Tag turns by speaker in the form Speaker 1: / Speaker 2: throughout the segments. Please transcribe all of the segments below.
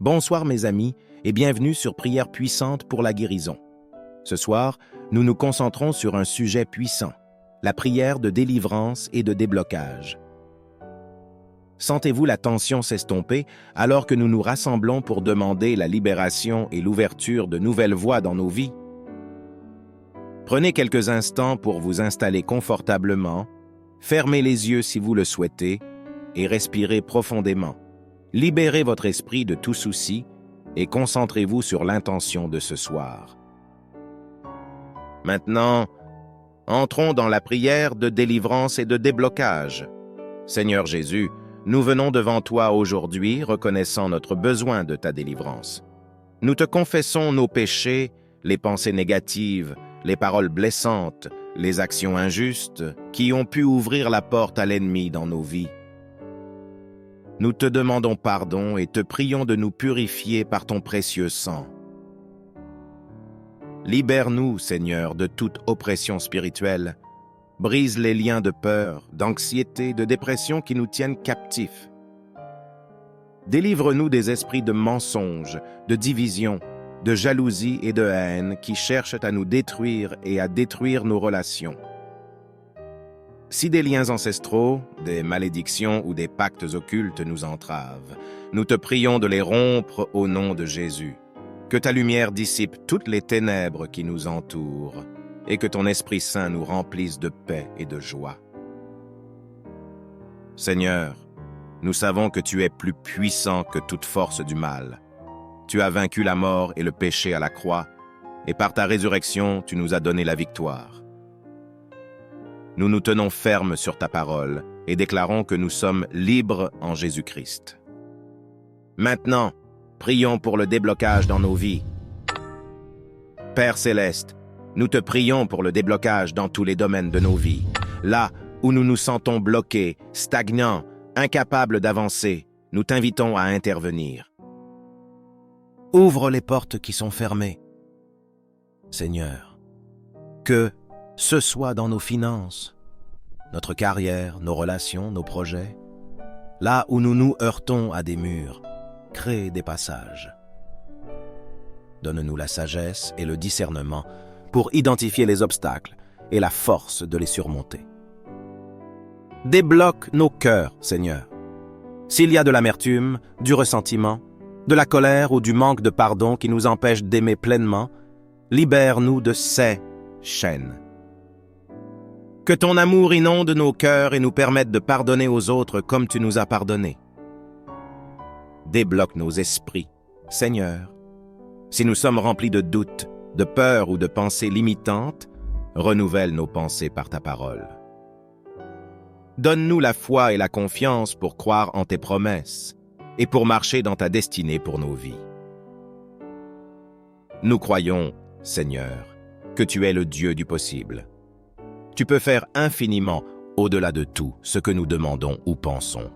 Speaker 1: Bonsoir mes amis et bienvenue sur Prière puissante pour la guérison. Ce soir, nous nous concentrons sur un sujet puissant, la prière de délivrance et de déblocage. Sentez-vous la tension s'estomper alors que nous nous rassemblons pour demander la libération et l'ouverture de nouvelles voies dans nos vies? Prenez quelques instants pour vous installer confortablement, fermez les yeux si vous le souhaitez et respirez profondément. Libérez votre esprit de tout souci et concentrez-vous sur l'intention de ce soir. Maintenant, entrons dans la prière de délivrance et de déblocage. Seigneur Jésus, nous venons devant toi aujourd'hui reconnaissant notre besoin de ta délivrance. Nous te confessons nos péchés, les pensées négatives, les paroles blessantes, les actions injustes qui ont pu ouvrir la porte à l'ennemi dans nos vies. Nous te demandons pardon et te prions de nous purifier par ton précieux sang. Libère-nous, Seigneur, de toute oppression spirituelle. Brise les liens de peur, d'anxiété, de dépression qui nous tiennent captifs. Délivre-nous des esprits de mensonges, de division, de jalousie et de haine qui cherchent à nous détruire et à détruire nos relations. Si des liens ancestraux, des malédictions ou des pactes occultes nous entravent, nous te prions de les rompre au nom de Jésus. Que ta lumière dissipe toutes les ténèbres qui nous entourent et que ton Esprit Saint nous remplisse de paix et de joie. Seigneur, nous savons que tu es plus puissant que toute force du mal. Tu as vaincu la mort et le péché à la croix, et par ta résurrection, tu nous as donné la victoire. Nous nous tenons fermes sur ta parole et déclarons que nous sommes libres en Jésus-Christ. Maintenant, prions pour le déblocage dans nos vies. Père Céleste, nous te prions pour le déblocage dans tous les domaines de nos vies. Là où nous nous sentons bloqués, stagnants, incapables d'avancer, nous t'invitons à intervenir. Ouvre les portes qui sont fermées. Seigneur, que ce soit dans nos finances, notre carrière, nos relations, nos projets, là où nous nous heurtons à des murs, crée des passages. Donne-nous la sagesse et le discernement pour identifier les obstacles et la force de les surmonter. Débloque nos cœurs, Seigneur. S'il y a de l'amertume, du ressentiment, de la colère ou du manque de pardon qui nous empêche d'aimer pleinement, libère-nous de ces chaînes. Que ton amour inonde nos cœurs et nous permette de pardonner aux autres comme tu nous as pardonné. Débloque nos esprits, Seigneur. Si nous sommes remplis de doutes, de peur ou de pensées limitantes, renouvelle nos pensées par ta parole. Donne-nous la foi et la confiance pour croire en tes promesses et pour marcher dans ta destinée pour nos vies. Nous croyons, Seigneur, que tu es le Dieu du possible. Tu peux faire infiniment, au-delà de tout, ce que nous demandons ou pensons.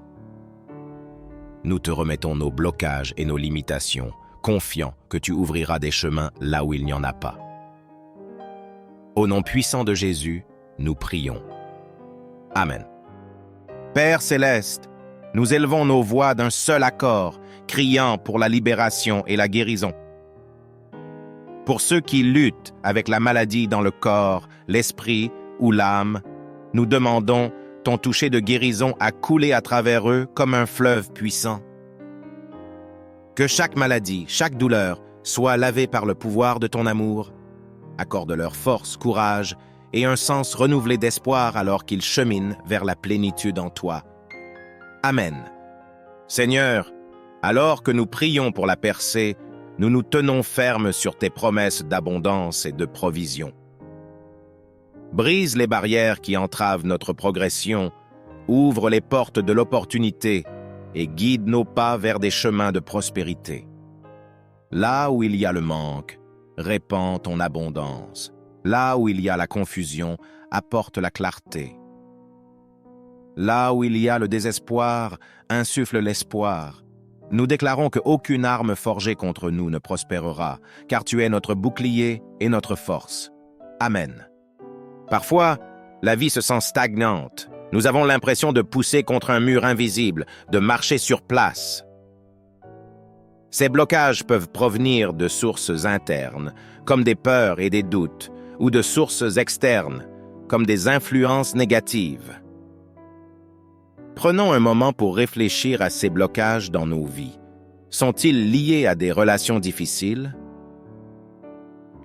Speaker 1: Nous te remettons nos blocages et nos limitations, confiants que tu ouvriras des chemins là où il n'y en a pas. Au nom puissant de Jésus, nous prions. Amen. Père Céleste, nous élevons nos voix d'un seul accord, criant pour la libération et la guérison. Pour ceux qui luttent avec la maladie dans le corps, l'esprit ou l'âme, nous demandons ton toucher de guérison à couler à travers eux comme un fleuve puissant. Que chaque maladie, chaque douleur soit lavée par le pouvoir de ton amour. Accorde-leur force, courage et un sens renouvelé d'espoir alors qu'ils cheminent vers la plénitude en toi. Amen. Seigneur, alors que nous prions pour la percée, nous nous tenons fermes sur tes promesses d'abondance et de provision. Brise les barrières qui entravent notre progression, ouvre les portes de l'opportunité et guide nos pas vers des chemins de prospérité. Là où il y a le manque, répands ton abondance. Là où il y a la confusion, apporte la clarté. Là où il y a le désespoir, insuffle l'espoir. Nous déclarons qu'aucune arme forgée contre nous ne prospérera, car tu es notre bouclier et notre force. Amen. Parfois, la vie se sent stagnante. Nous avons l'impression de pousser contre un mur invisible, de marcher sur place. Ces blocages peuvent provenir de sources internes, comme des peurs et des doutes, ou de sources externes, comme des influences négatives. Prenons un moment pour réfléchir à ces blocages dans nos vies. Sont-ils liés à des relations difficiles?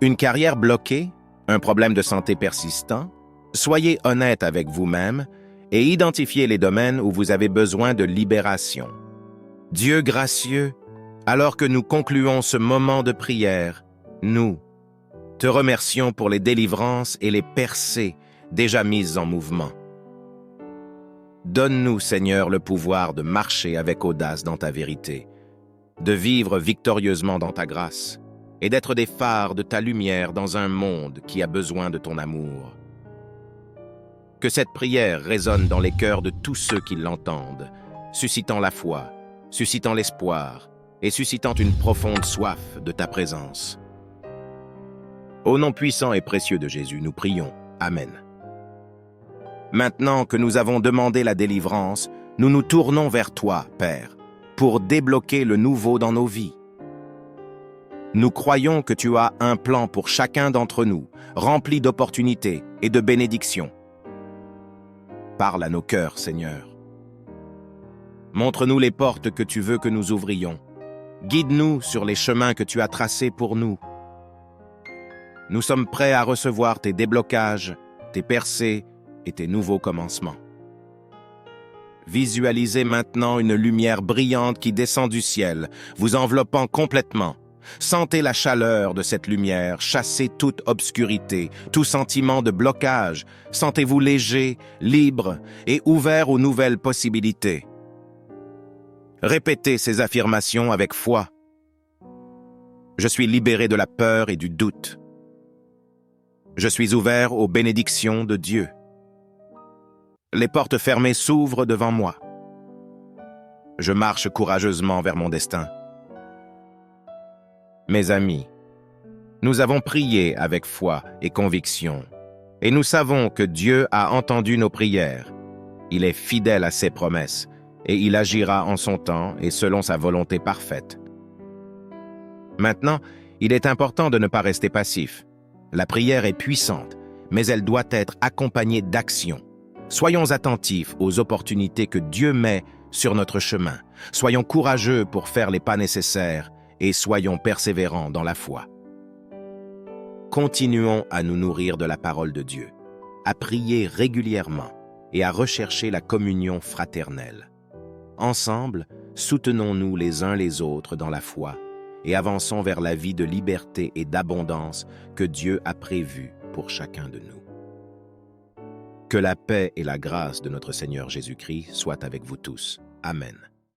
Speaker 1: Une carrière bloquée? Un problème de santé persistant? Soyez honnête avec vous-même et identifiez les domaines où vous avez besoin de libération. Dieu gracieux, alors que nous concluons ce moment de prière, nous te remercions pour les délivrances et les percées déjà mises en mouvement. Donne-nous, Seigneur, le pouvoir de marcher avec audace dans ta vérité, de vivre victorieusement dans ta grâce et d'être des phares de ta lumière dans un monde qui a besoin de ton amour. Que cette prière résonne dans les cœurs de tous ceux qui l'entendent, suscitant la foi, suscitant l'espoir et suscitant une profonde soif de ta présence. Au nom puissant et précieux de Jésus, nous prions. Amen. Maintenant que nous avons demandé la délivrance, nous nous tournons vers toi, Père, pour débloquer le nouveau dans nos vies. Nous croyons que tu as un plan pour chacun d'entre nous, rempli d'opportunités et de bénédictions. Parle à nos cœurs, Seigneur. Montre-nous les portes que tu veux que nous ouvrions. Guide-nous sur les chemins que tu as tracés pour nous. Nous sommes prêts à recevoir tes déblocages, tes percées et tes nouveaux commencements. Visualisez maintenant une lumière brillante qui descend du ciel, vous enveloppant complètement. Sentez la chaleur de cette lumière, chassez toute obscurité, tout sentiment de blocage. Sentez-vous léger, libre et ouvert aux nouvelles possibilités. Répétez ces affirmations avec foi. Je suis libéré de la peur et du doute. Je suis ouvert aux bénédictions de Dieu. Les portes fermées s'ouvrent devant moi. Je marche courageusement vers mon destin. Mes amis, nous avons prié avec foi et conviction, et nous savons que Dieu a entendu nos prières. Il est fidèle à ses promesses, et il agira en son temps et selon sa volonté parfaite. Maintenant, il est important de ne pas rester passif. La prière est puissante, mais elle doit être accompagnée d'action. Soyons attentifs aux opportunités que Dieu met sur notre chemin. Soyons courageux pour faire les pas nécessaires et soyons persévérants dans la foi. Continuons à nous nourrir de la parole de Dieu, à prier régulièrement et à rechercher la communion fraternelle. Ensemble, soutenons-nous les uns les autres dans la foi et avançons vers la vie de liberté et d'abondance que Dieu a prévue pour chacun de nous. Que la paix et la grâce de notre Seigneur Jésus-Christ soient avec vous tous. Amen.